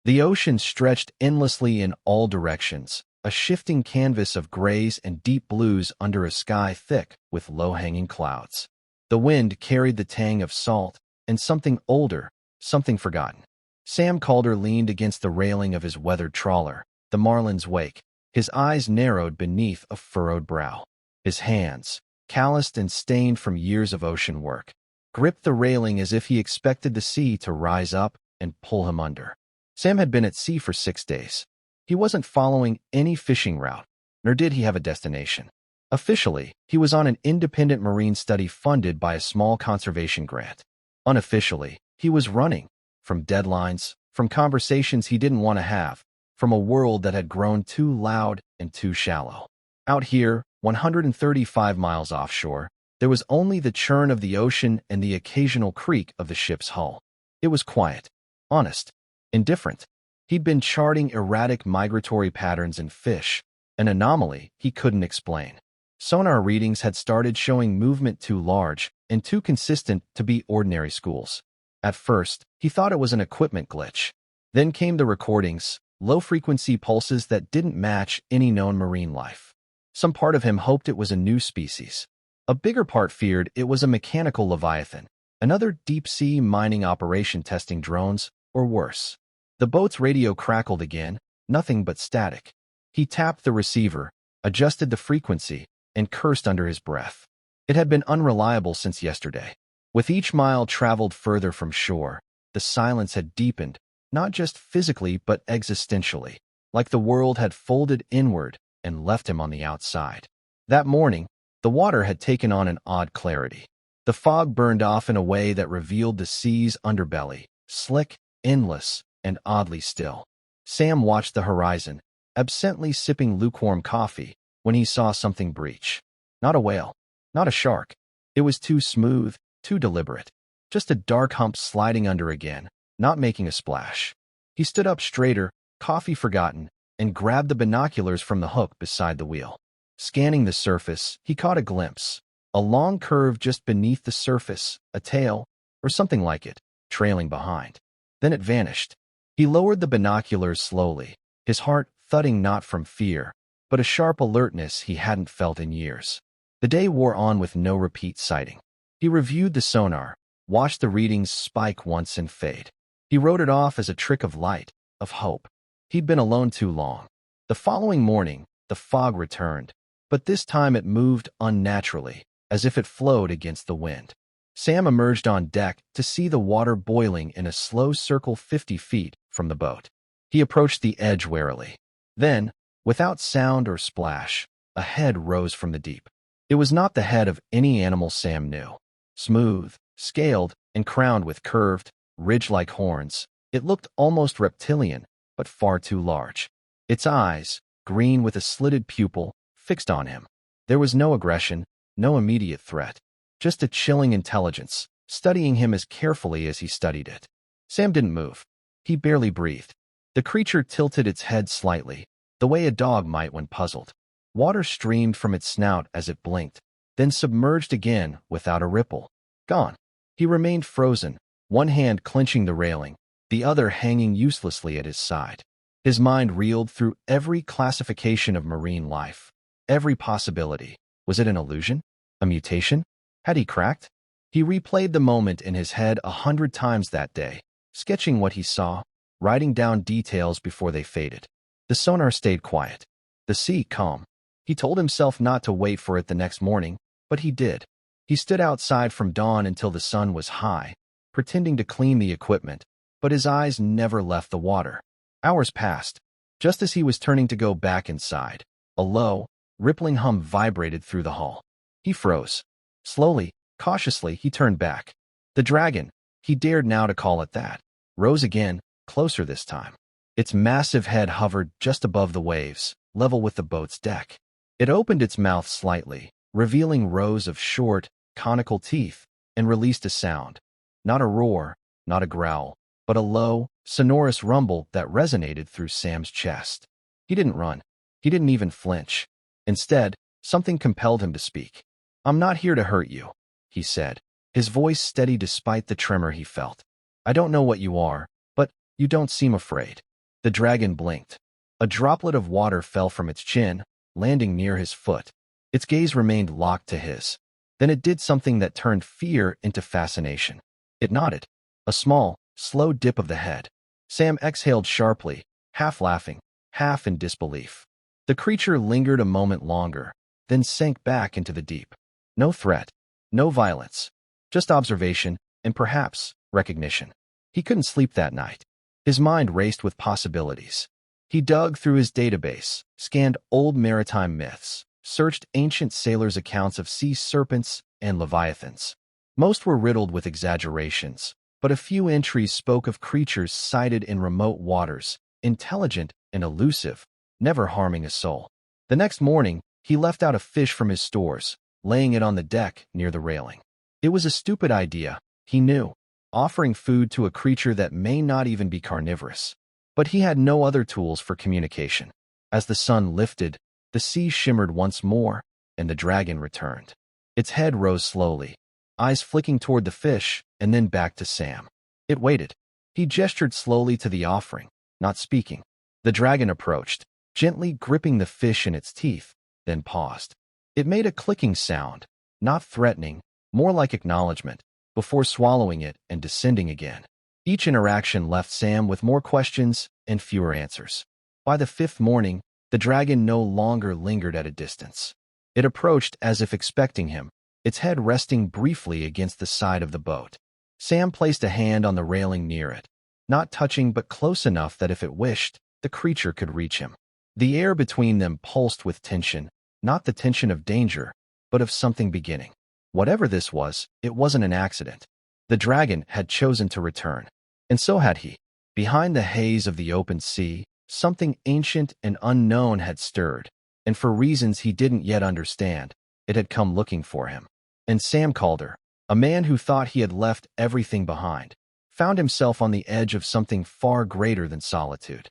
The ocean stretched endlessly in all directions, a shifting canvas of grays and deep blues under a sky thick with low-hanging clouds. The wind carried the tang of salt and something older, something forgotten. Sam Calder leaned against the railing of his weathered trawler, the Marlin's Wake, his eyes narrowed beneath a furrowed brow. His hands, calloused and stained from years of ocean work, gripped the railing as if he expected the sea to rise up and pull him under. Sam had been at sea for 6 days. He wasn't following any fishing route, nor did he have a destination. Officially, he was on an independent marine study funded by a small conservation grant. Unofficially, he was running from deadlines, from conversations he didn't want to have, from a world that had grown too loud and too shallow. Out here, 135 miles offshore, there was only the churn of the ocean and the occasional creak of the ship's hull. It was quiet, honest, indifferent. He'd been charting erratic migratory patterns in fish, an anomaly he couldn't explain. Sonar readings had started showing movement too large and too consistent to be ordinary schools. At first, he thought it was an equipment glitch. Then came the recordings, low-frequency pulses that didn't match any known marine life. Some part of him hoped it was a new species. A bigger part feared it was a mechanical leviathan, another deep-sea mining operation testing drones, or worse. The boat's radio crackled again, nothing but static. He tapped the receiver, adjusted the frequency, and cursed under his breath. It had been unreliable since yesterday. With each mile traveled further from shore, the silence had deepened, not just physically but existentially, like the world had folded inward and left him on the outside. That morning, the water had taken on an odd clarity. The fog burned off in a way that revealed the sea's underbelly, slick, endless, and oddly still. Sam watched the horizon, absently sipping lukewarm coffee, when he saw something breach. Not a whale, not a shark. It was too smooth, too deliberate. Just a dark hump sliding under again, not making a splash. He stood up straighter, coffee forgotten, and grabbed the binoculars from the hook beside the wheel. Scanning the surface, he caught a glimpse. A long curve just beneath the surface, a tail, or something like it, trailing behind. Then it vanished. He lowered the binoculars slowly, his heart thudding not from fear, but a sharp alertness he hadn't felt in years. The day wore on with no repeat sighting. He reviewed the sonar, watched the readings spike once and fade. He wrote it off as a trick of light, of hope. He'd been alone too long. The following morning, the fog returned, but this time it moved unnaturally, as if it flowed against the wind. Sam emerged on deck to see the water boiling in a slow circle 50 feet from the boat. He approached the edge warily. Then, without sound or splash, a head rose from the deep. It was not the head of any animal Sam knew. Smooth, scaled, and crowned with curved, ridge-like horns, it looked almost reptilian, but far too large. Its eyes, green with a slitted pupil, fixed on him. There was no aggression, no immediate threat, just a chilling intelligence, studying him as carefully as he studied it. Sam didn't move. He barely breathed. The creature tilted its head slightly, the way a dog might when puzzled. Water streamed from its snout as it blinked, then submerged again without a ripple. Gone. He remained frozen, one hand clenching the railing, the other hanging uselessly at his side. His mind reeled through every classification of marine life, every possibility. Was it an illusion? A mutation? Had he cracked? He replayed the moment in his head 100 times that day, sketching what he saw, writing down details before they faded. The sonar stayed quiet, the sea calm. He told himself not to wait for it the next morning, but he did. He stood outside from dawn until the sun was high, pretending to clean the equipment, but his eyes never left the water. Hours passed. Just as he was turning to go back inside, a low, rippling hum vibrated through the hull. He froze. Slowly, cautiously, he turned back. The dragon, he dared now to call it that, rose again, closer this time. Its massive head hovered just above the waves, level with the boat's deck. It opened its mouth slightly, revealing rows of short, conical teeth, and released a sound. Not a roar, not a growl, but a low, sonorous rumble that resonated through Sam's chest. He didn't run. He didn't even flinch. Instead, something compelled him to speak. "I'm not here to hurt you," he said, his voice steady despite the tremor he felt. "I don't know what you are, but you don't seem afraid." The dragon blinked. A droplet of water fell from its chin, landing near his foot. Its gaze remained locked to his. Then it did something that turned fear into fascination. It nodded. A small, slow dip of the head. Sam exhaled sharply, half laughing, half in disbelief. The creature lingered a moment longer, then sank back into the deep. No threat, no violence, just observation and perhaps recognition. He couldn't sleep that night. His mind raced with possibilities. He dug through his database, scanned old maritime myths, searched ancient sailors' accounts of sea serpents and leviathans. Most were riddled with exaggerations, but a few entries spoke of creatures sighted in remote waters, intelligent and elusive, never harming a soul. The next morning, he left out a fish from his stores, laying it on the deck near the railing. It was a stupid idea, he knew, offering food to a creature that may not even be carnivorous. But he had no other tools for communication. As the sun lifted, the sea shimmered once more, and the dragon returned. Its head rose slowly, eyes flicking toward the fish and then back to Sam. It waited. He gestured slowly to the offering, not speaking. The dragon approached, gently gripping the fish in its teeth, then paused. It made a clicking sound, not threatening, more like acknowledgement, before swallowing it and descending again. Each interaction left Sam with more questions and fewer answers. By the fifth morning, the dragon no longer lingered at a distance. It approached as if expecting him, its head resting briefly against the side of the boat. Sam placed a hand on the railing near it, not touching but close enough that if it wished, the creature could reach him. The air between them pulsed with tension, not the tension of danger, but of something beginning. Whatever this was, it wasn't an accident. The dragon had chosen to return. And so had he. Behind the haze of the open sea, something ancient and unknown had stirred, and for reasons he didn't yet understand, it had come looking for him. And Sam Calder, a man who thought he had left everything behind, found himself on the edge of something far greater than solitude.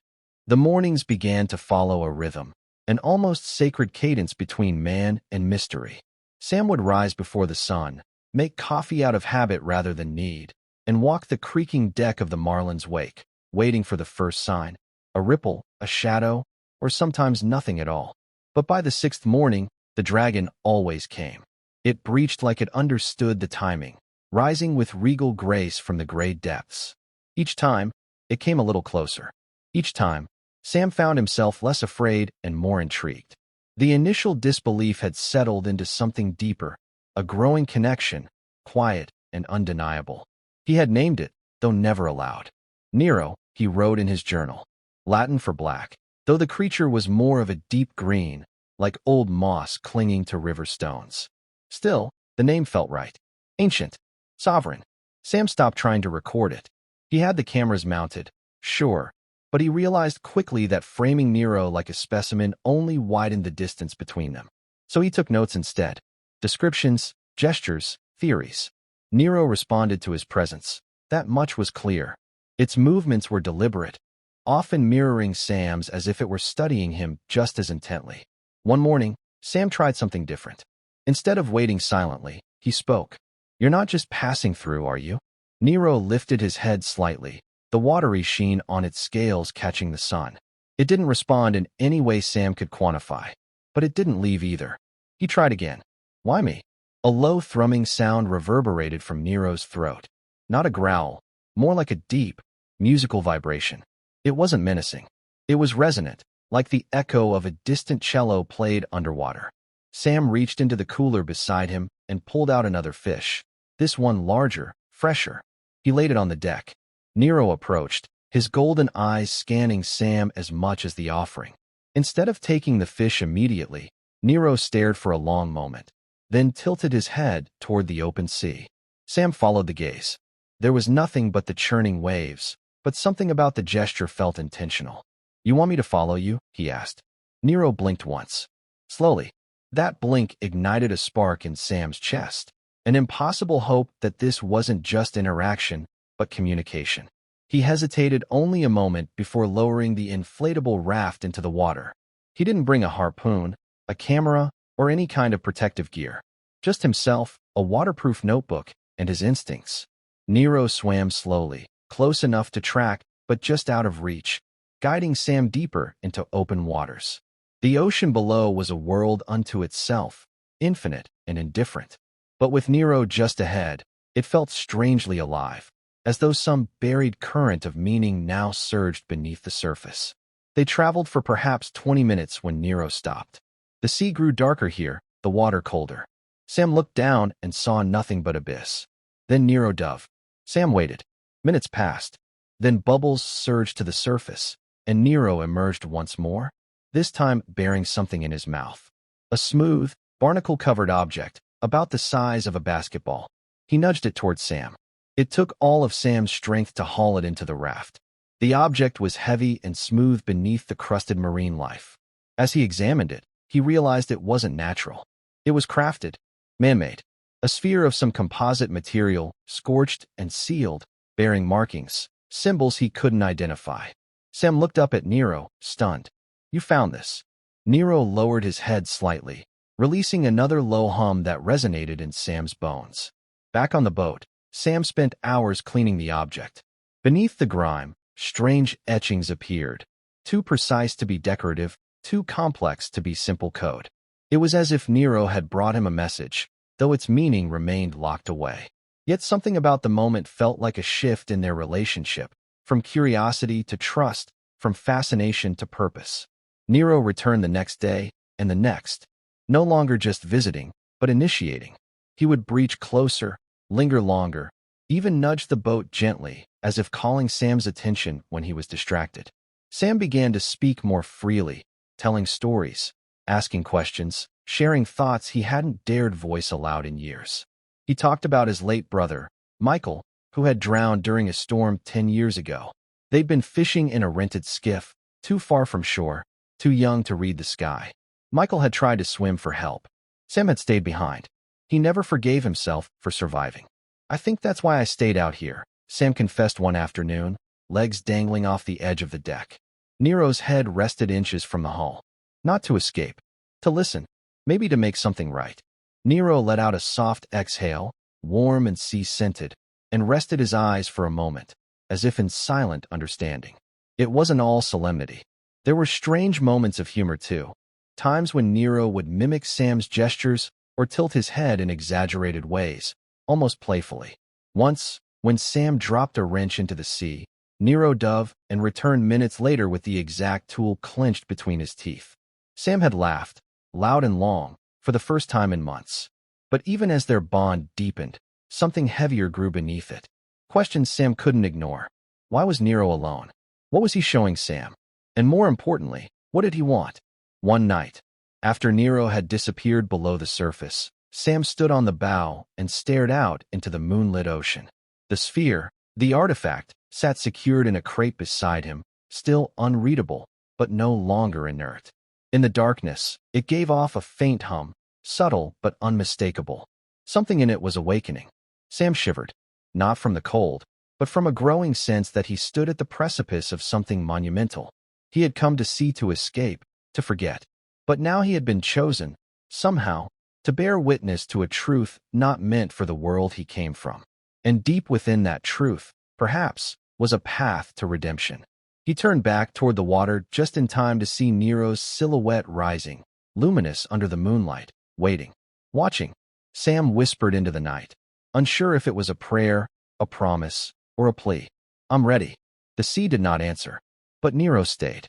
The mornings began to follow a rhythm, an almost sacred cadence between man and mystery. Sam would rise before the sun, make coffee out of habit rather than need, and walk the creaking deck of the Marlin's wake, waiting for the first sign, a ripple, a shadow, or sometimes nothing at all. But by the sixth morning, the dragon always came. It breached like it understood the timing, rising with regal grace from the gray depths. Each time, it came a little closer. Each time, Sam found himself less afraid and more intrigued. The initial disbelief had settled into something deeper, a growing connection, quiet and undeniable. He had named it, though never aloud. Nero, he wrote in his journal. Latin for black, though the creature was more of a deep green, like old moss clinging to river stones. Still, the name felt right. Ancient. Sovereign. Sam stopped trying to record it. He had the cameras mounted, sure, but he realized quickly that framing Nero like a specimen only widened the distance between them. So he took notes instead. Descriptions, gestures, theories. Nero responded to his presence. That much was clear. Its movements were deliberate, often mirroring Sam's as if it were studying him just as intently. One morning, Sam tried something different. Instead of waiting silently, he spoke. "You're not just passing through, are you?" Nero lifted his head slightly, the watery sheen on its scales catching the sun. It didn't respond in any way Sam could quantify, but it didn't leave either. He tried again. "Why me?" A low thrumming sound reverberated from Nero's throat. Not a growl, more like a deep, musical vibration. It wasn't menacing. It was resonant, like the echo of a distant cello played underwater. Sam reached into the cooler beside him and pulled out another fish, this one larger, fresher. He laid it on the deck. Nero approached, his golden eyes scanning Sam as much as the offering. Instead of taking the fish immediately, Nero stared for a long moment, then tilted his head toward the open sea. Sam followed the gaze. There was nothing but the churning waves, but something about the gesture felt intentional. "You want me to follow you?" he asked. Nero blinked once. Slowly. That blink ignited a spark in Sam's chest, an impossible hope that this wasn't just interaction, but communication. He hesitated only a moment before lowering the inflatable raft into the water. He didn't bring a harpoon, a camera, or any kind of protective gear. Just himself, a waterproof notebook, and his instincts. Nero swam slowly, close enough to track, but just out of reach. guiding Sam deeper into open waters. The ocean below was a world unto itself, infinite and indifferent. But with Nero just ahead, it felt strangely alive, as though some buried current of meaning now surged beneath the surface. They traveled for perhaps 20 minutes when Nero stopped. The sea grew darker here, the water colder. Sam looked down and saw nothing but abyss. Then Nero dove. Sam waited. Minutes passed. Then bubbles surged to the surface, and Nero emerged once more, this time bearing something in his mouth. A smooth, barnacle-covered object, about the size of a basketball. He nudged it towards Sam. It took all of Sam's strength to haul it into the raft. The object was heavy and smooth beneath the crusted marine life. As he examined it, he realized it wasn't natural. It was crafted, man-made. A sphere of some composite material, scorched and sealed, bearing markings, symbols he couldn't identify. Sam looked up at Nero, stunned. "You found this." Nero lowered his head slightly, releasing another low hum that resonated in Sam's bones. Back on the boat, Sam spent hours cleaning the object. Beneath the grime, strange etchings appeared, too precise to be decorative, too complex to be simple code. It was as if Nero had brought him a message, though its meaning remained locked away. Yet something about the moment felt like a shift in their relationship, from curiosity to trust, from fascination to purpose. Nero returned the next day, and the next, no longer just visiting, but initiating. He would breach closer, linger longer, even nudge the boat gently, as if calling Sam's attention when he was distracted. Sam began to speak more freely, telling stories, asking questions, sharing thoughts he hadn't dared voice aloud in years. He talked about his late brother, Michael, who had drowned during a storm 10 years ago. They'd been fishing in a rented skiff, too far from shore, too young to read the sky. Michael had tried to swim for help. Sam had stayed behind. He never forgave himself for surviving. "I think that's why I stayed out here," Sam confessed one afternoon, legs dangling off the edge of the deck. Nero's head rested inches from the hull. Not to escape. To listen. Maybe to make something right. Nero let out a soft exhale, warm and sea-scented, and rested his eyes for a moment, as if in silent understanding. It wasn't all solemnity. There were strange moments of humor, too. Times when Nero would mimic Sam's gestures or tilt his head in exaggerated ways, almost playfully. Once, when Sam dropped a wrench into the sea, Nero dove and returned minutes later with the exact tool clenched between his teeth. Sam had laughed, loud and long, for the first time in months. But even as their bond deepened, something heavier grew beneath it. Questions Sam couldn't ignore. Why was Nero alone? What was he showing Sam? And more importantly, what did he want? One night, after Nero had disappeared below the surface, Sam stood on the bow and stared out into the moonlit ocean. The sphere, the artifact, sat secured in a crate beside him, still unreadable, but no longer inert. In the darkness, it gave off a faint hum, subtle but unmistakable. Something in it was awakening. Sam shivered, not from the cold, but from a growing sense that he stood at the precipice of something monumental. He had come to see to escape, to forget. But now he had been chosen, somehow, to bear witness to a truth not meant for the world he came from. And deep within that truth, perhaps, was a path to redemption. He turned back toward the water just in time to see Nero's silhouette rising, luminous under the moonlight, waiting, watching. Sam whispered into the night, unsure if it was a prayer, a promise, or a plea. "I'm ready." The sea did not answer, but Nero stayed.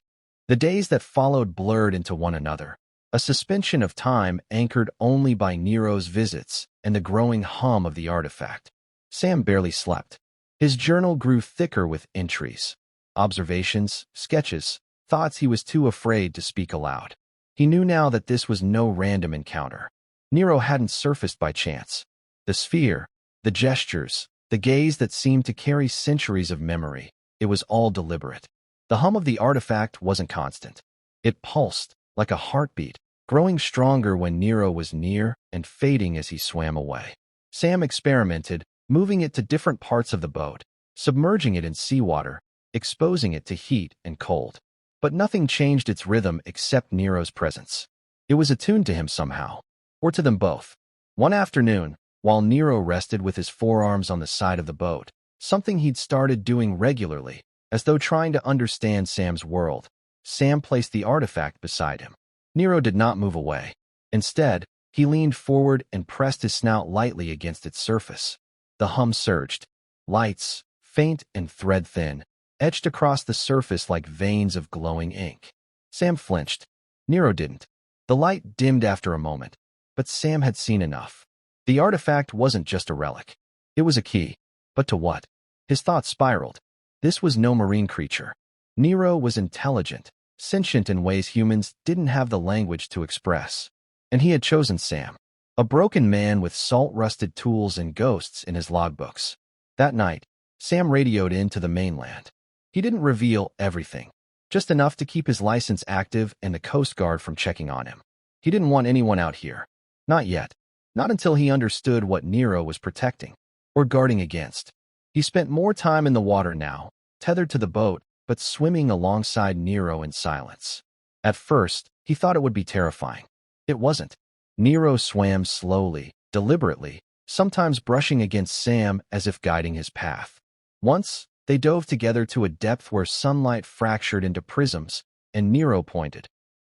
The days that followed blurred into one another, a suspension of time anchored only by Nero's visits and the growing hum of the artifact. Sam barely slept. His journal grew thicker with entries, observations, sketches, thoughts he was too afraid to speak aloud. He knew now that this was no random encounter. Nero hadn't surfaced by chance. The sphere, the gestures, the gaze that seemed to carry centuries of memory, it was all deliberate. The hum of the artifact wasn't constant. It pulsed, like a heartbeat, growing stronger when Nero was near and fading as he swam away. Sam experimented, moving it to different parts of the boat, submerging it in seawater, exposing it to heat and cold. But nothing changed its rhythm except Nero's presence. It was attuned to him somehow, or to them both. One afternoon, while Nero rested with his forearms on the side of the boat, something he'd started doing regularly, As though trying to understand Sam's world, Sam placed the artifact beside him. Nero did not move away. Instead, he leaned forward and pressed his snout lightly against its surface. The hum surged. Lights, faint and thread-thin, etched across the surface like veins of glowing ink. Sam flinched. Nero didn't. The light dimmed after a moment, but Sam had seen enough. The artifact wasn't just a relic. It was a key. But to what? His thoughts spiraled. This was no marine creature. Nero was intelligent, sentient in ways humans didn't have the language to express. And he had chosen Sam, a broken man with salt-rusted tools and ghosts in his logbooks. That night, Sam radioed in to the mainland. He didn't reveal everything, just enough to keep his license active and the Coast Guard from checking on him. He didn't want anyone out here. Not yet. Not until he understood what Nero was protecting, or guarding against. He spent more time in the water now, tethered to the boat, but swimming alongside Nero in silence. At first, he thought it would be terrifying. It wasn't. Nero swam slowly, deliberately, sometimes brushing against Sam as if guiding his path. Once, they dove together to a depth where sunlight fractured into prisms, and Nero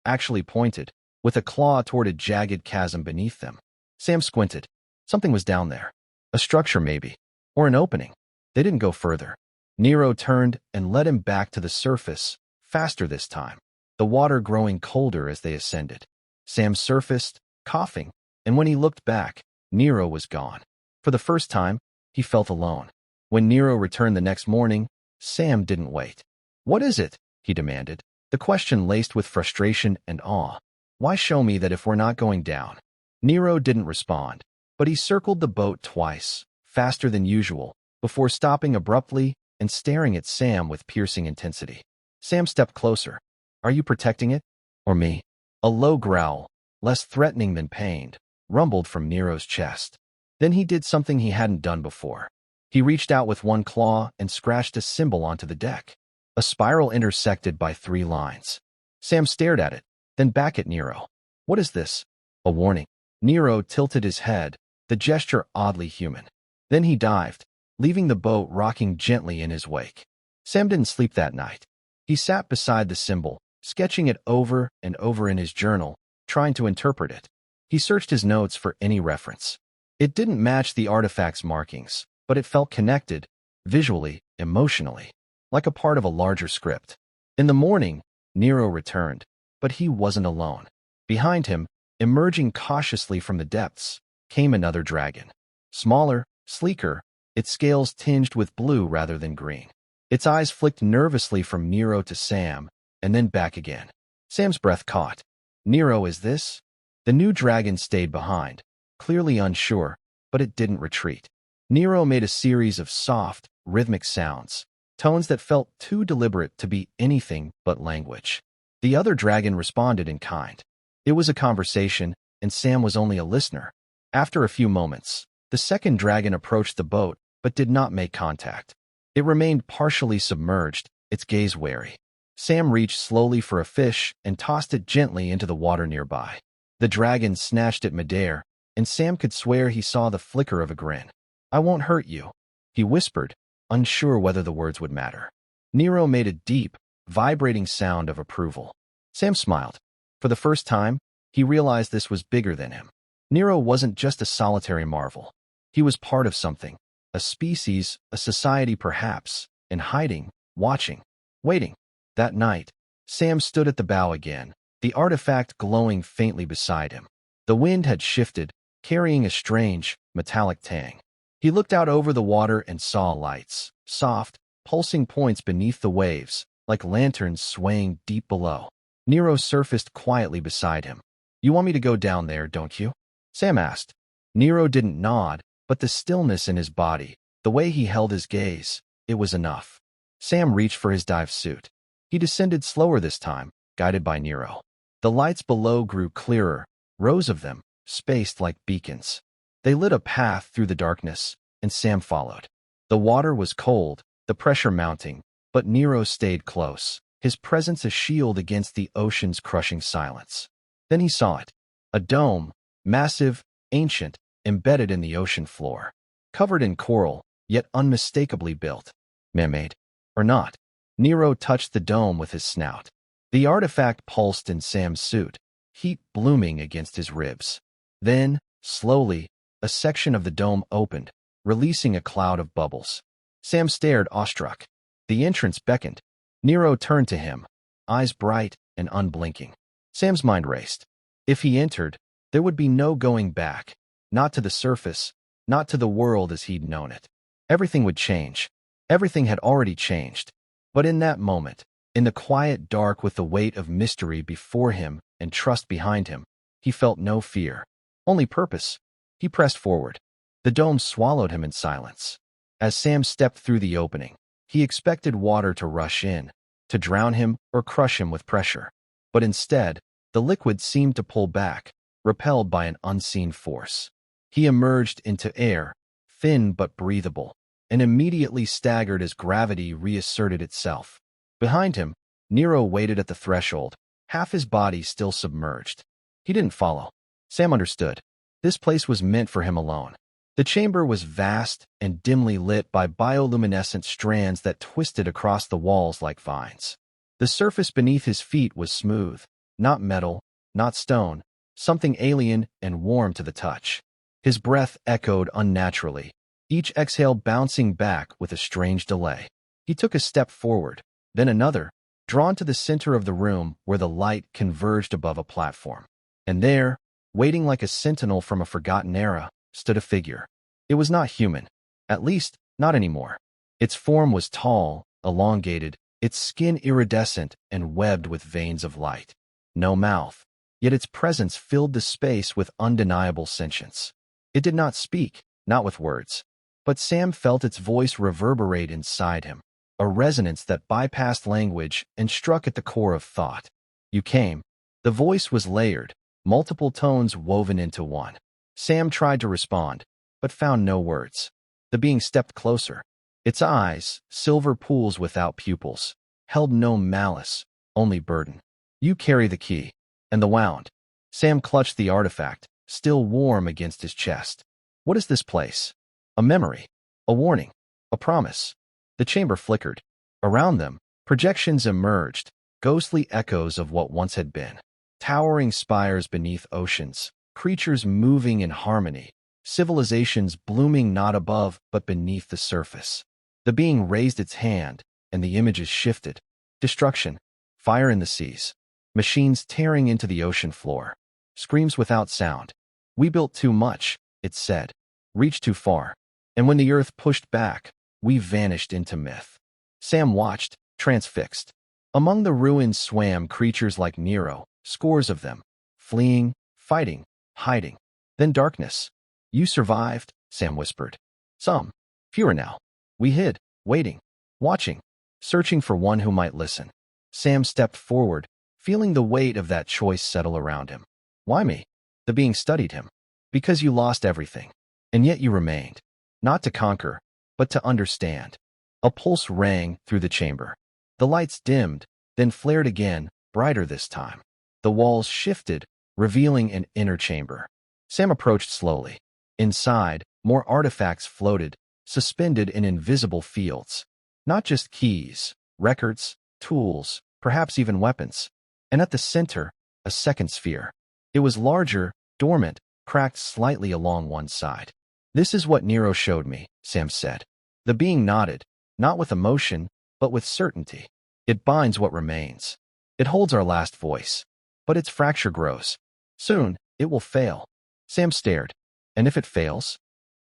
actually pointed, with a claw toward a jagged chasm beneath them. Sam squinted. Something was down there. A structure maybe, or an opening. They didn't go further. Nero turned and led him back to the surface, faster this time, the water growing colder as they ascended. Sam surfaced, coughing, and when he looked back, Nero was gone. For the first time, he felt alone. When Nero returned the next morning, Sam didn't wait. "What is it?" he demanded, the question laced with frustration and awe. "Why show me that if we're not going down?" Nero didn't respond, but he circled the boat twice, faster than usual, before stopping abruptly and staring at Sam with piercing intensity. Sam stepped closer. "Are you protecting it? Or me?" A low growl, less threatening than pained, rumbled from Nero's chest. Then he did something he hadn't done before. He reached out with one claw and scratched a symbol onto the deck, a spiral intersected by 3 lines. Sam stared at it, then back at Nero. "What is this?" "A warning." Nero tilted his head, the gesture oddly human. Then he dived, leaving the boat rocking gently in his wake. Sam didn't sleep that night. He sat beside the symbol, sketching it over and over in his journal, trying to interpret it. He searched his notes for any reference. It didn't match the artifact's markings, but it felt connected, visually, emotionally, like a part of a larger script. In the morning, Nero returned, but he wasn't alone. Behind him, emerging cautiously from the depths, came another dragon. Smaller, sleeker, its scales tinged with blue rather than green. Its eyes flicked nervously from Nero to Sam, and then back again. Sam's breath caught. "Nero, is this?" The new dragon stayed behind, clearly unsure, but it didn't retreat. Nero made a series of soft, rhythmic sounds, tones that felt too deliberate to be anything but language. The other dragon responded in kind. It was a conversation, and Sam was only a listener. After a few moments, the second dragon approached the boat, but did not make contact. It remained partially submerged, its gaze wary. Sam reached slowly for a fish and tossed it gently into the water nearby. The dragon snatched at midair, and Sam could swear he saw the flicker of a grin. "I won't hurt you," he whispered, unsure whether the words would matter. Nero made a deep, vibrating sound of approval. Sam smiled. For the first time, he realized this was bigger than him. Nero wasn't just a solitary marvel. He was part of something, a species, a society perhaps, in hiding, watching, waiting. That night, Sam stood at the bow again, the artifact glowing faintly beside him. The wind had shifted, carrying a strange, metallic tang. He looked out over the water and saw lights, soft, pulsing points beneath the waves, like lanterns swaying deep below. Nero surfaced quietly beside him. "You want me to go down there, don't you?" Sam asked. Nero didn't nod, but the stillness in his body, the way he held his gaze, it was enough. Sam reached for his dive suit. He descended slower this time, guided by Nero. The lights below grew clearer, rows of them, spaced like beacons. They lit a path through the darkness, and Sam followed. The water was cold, the pressure mounting, but Nero stayed close, his presence a shield against the ocean's crushing silence. Then he saw it. A dome, massive, ancient, embedded in the ocean floor. Covered in coral, yet unmistakably built. Man-made. Or not. Nero touched the dome with his snout. The artifact pulsed in Sam's suit, heat blooming against his ribs. Then, slowly, a section of the dome opened, releasing a cloud of bubbles. Sam stared awestruck. The entrance beckoned. Nero turned to him, eyes bright and unblinking. Sam's mind raced. If he entered, there would be no going back. Not to the surface, not to the world as he'd known it. Everything would change. Everything had already changed. But in that moment, in the quiet dark with the weight of mystery before him and trust behind him, he felt no fear, only purpose. He pressed forward. The dome swallowed him in silence. As Sam stepped through the opening, he expected water to rush in, to drown him or crush him with pressure. But instead, the liquid seemed to pull back, repelled by an unseen force. He emerged into air, thin but breathable, and immediately staggered as gravity reasserted itself. Behind him, Nero waited at the threshold, half his body still submerged. He didn't follow. Sam understood. This place was meant for him alone. The chamber was vast and dimly lit by bioluminescent strands that twisted across the walls like vines. The surface beneath his feet was smooth, not metal, not stone, something alien and warm to the touch. His breath echoed unnaturally, each exhale bouncing back with a strange delay. He took a step forward, then another, drawn to the center of the room where the light converged above a platform. And there, waiting like a sentinel from a forgotten era, stood a figure. It was not human, at least not anymore. Its form was tall, elongated, its skin iridescent and webbed with veins of light. No mouth, yet its presence filled the space with undeniable sentience. It did not speak, not with words, but Sam felt its voice reverberate inside him, a resonance that bypassed language and struck at the core of thought. You came. The voice was layered, multiple tones woven into one. Sam tried to respond, but found no words. The being stepped closer. Its eyes, silver pools without pupils, held no malice, only burden. You carry the key. And the wound. Sam clutched the artifact, still warm against his chest. What is this place? A memory. A warning. A promise. The chamber flickered. Around them, projections emerged, ghostly echoes of what once had been. Towering spires beneath oceans, creatures moving in harmony, civilizations blooming not above but beneath the surface. The being raised its hand, and the images shifted. Destruction, fire in the seas, machines tearing into the ocean floor, screams without sound. We built too much, it said, reached too far, and when the earth pushed back, we vanished into myth. Sam watched, transfixed. Among the ruins swam creatures like Nero, scores of them, fleeing, fighting, hiding. Then darkness. You survived, Sam whispered. Some. Fewer now. We hid, waiting, watching, searching for one who might listen. Sam stepped forward, feeling the weight of that choice settle around him. Why me? The being studied him. Because you lost everything. And yet you remained. Not to conquer, but to understand. A pulse rang through the chamber. The lights dimmed, then flared again, brighter this time. The walls shifted, revealing an inner chamber. Sam approached slowly. Inside, more artifacts floated, suspended in invisible fields. Not just keys, records, tools, perhaps even weapons. And at the center, a second sphere. It was larger, dormant, cracked slightly along one side. This is what Nero showed me, Sam said. The being nodded, not with emotion, but with certainty. It binds what remains. It holds our last voice. But its fracture grows. Soon, it will fail. Sam stared. And if it fails?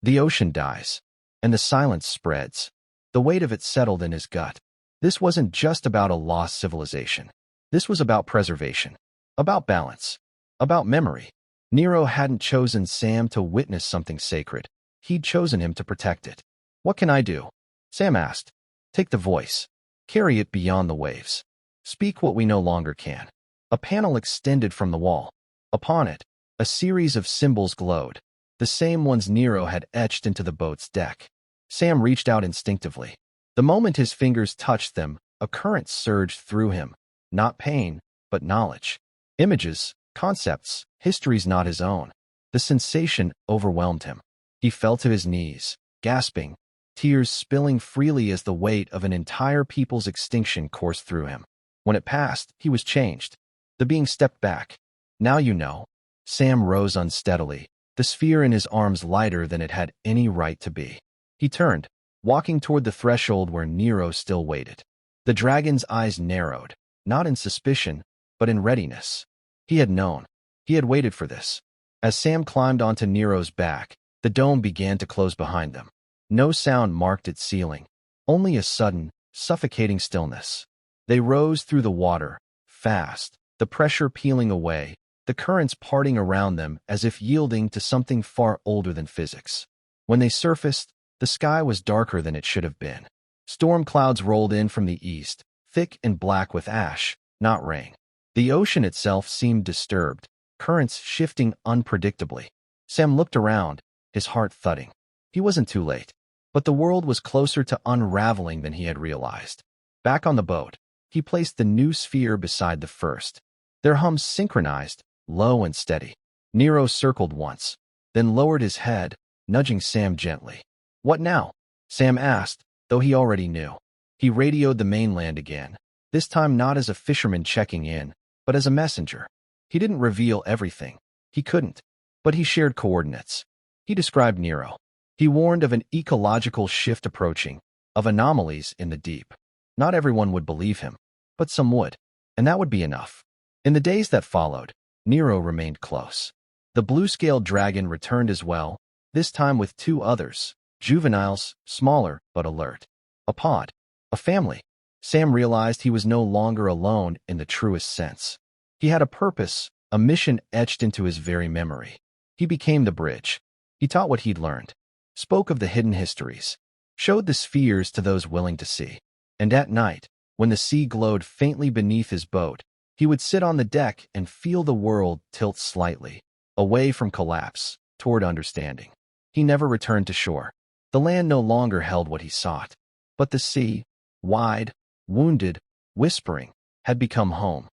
The ocean dies. And the silence spreads. The weight of it settled in his gut. This wasn't just about a lost civilization. This was about preservation. About balance. About memory. Nero hadn't chosen Sam to witness something sacred. He'd chosen him to protect it. What can I do? Sam asked. Take the voice. Carry it beyond the waves. Speak what we no longer can. A panel extended from the wall. Upon it, a series of symbols glowed, the same ones Nero had etched into the boat's deck. Sam reached out instinctively. The moment his fingers touched them, a current surged through him. Not pain, but knowledge. Images, concepts, histories not his own. The sensation overwhelmed him. He fell to his knees, gasping, tears spilling freely as the weight of an entire people's extinction coursed through him. When it passed, he was changed. The being stepped back. "Now you know." Sam rose unsteadily, the sphere in his arms lighter than it had any right to be. He turned, walking toward the threshold where Nero still waited. The dragon's eyes narrowed, not in suspicion, but in readiness. He had known. He had waited for this. As Sam climbed onto Nero's back, the dome began to close behind them. No sound marked its ceiling, only a sudden, suffocating stillness. They rose through the water, fast, the pressure peeling away, the currents parting around them as if yielding to something far older than physics. When they surfaced, the sky was darker than it should have been. Storm clouds rolled in from the east, thick and black with ash, not rain. The ocean itself seemed disturbed, currents shifting unpredictably. Sam looked around, his heart thudding. He wasn't too late, but the world was closer to unraveling than he had realized. Back on the boat, he placed the new sphere beside the first. Their hums synchronized, low and steady. Nero circled once, then lowered his head, nudging Sam gently. "What now?" Sam asked, though he already knew. He radioed the mainland again, this time not as a fisherman checking in, but as a messenger. He didn't reveal everything. He couldn't. But he shared coordinates. He described Nero. He warned of an ecological shift approaching, of anomalies in the deep. Not everyone would believe him, but some would, and that would be enough. In the days that followed, Nero remained close. The blue-scaled dragon returned as well, this time with two others, juveniles, smaller but alert. A pod. A family. Sam realized he was no longer alone in the truest sense. He had a purpose, a mission etched into his very memory. He became the bridge. He taught what he'd learned, spoke of the hidden histories, showed the spheres to those willing to see. And at night, when the sea glowed faintly beneath his boat, he would sit on the deck and feel the world tilt slightly, away from collapse, toward understanding. He never returned to shore. The land no longer held what he sought. But the sea, wide, wounded, whispering, had become home.